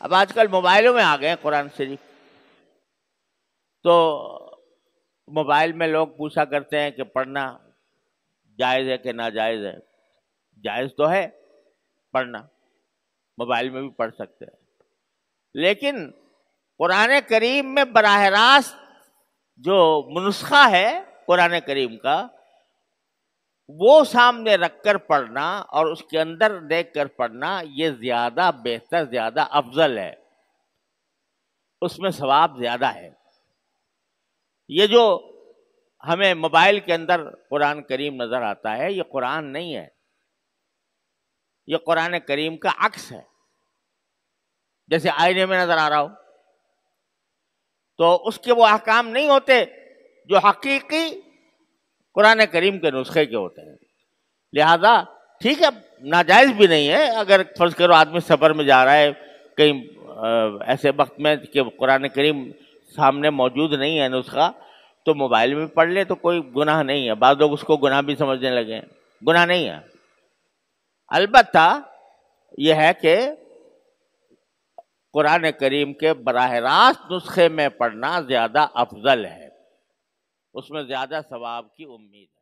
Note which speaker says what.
Speaker 1: اب آج کل موبائلوں میں آ گئے قرآن شریف، تو موبائل میں لوگ پوچھا کرتے ہیں کہ پڑھنا جائز ہے کہ ناجائز ہے. جائز تو ہے پڑھنا، موبائل میں بھی پڑھ سکتے ہیں، لیکن قرآن کریم میں براہ راست جو نسخہ ہے قرآن کریم کا وہ سامنے رکھ کر پڑھنا اور اس کے اندر دیکھ کر پڑھنا، یہ زیادہ بہتر، زیادہ افضل ہے، اس میں ثواب زیادہ ہے. یہ جو ہمیں موبائل کے اندر قرآن کریم نظر آتا ہے یہ قرآن نہیں ہے، یہ قرآن کریم کا عکس ہے. جیسے آئینے میں نظر آ رہا ہو تو اس کے وہ احکام نہیں ہوتے جو حقیقی قرآن کریم کے نسخے کے ہوتے ہیں. لہذا ٹھیک ہے، ناجائز بھی نہیں ہے. اگر فرض کرو آدمی سفر میں جا رہا ہے کہیں ایسے وقت میں کہ قرآن کریم سامنے موجود نہیں ہے نسخہ، تو موبائل میں پڑھ لے تو کوئی گناہ نہیں ہے. بعض لوگ اس کو گناہ بھی سمجھنے لگے ہیں، گناہ نہیں ہے. البتہ یہ ہے کہ قرآن کریم کے براہ راست نسخے میں پڑھنا زیادہ افضل ہے، اس میں زیادہ ثواب کی امید ہے.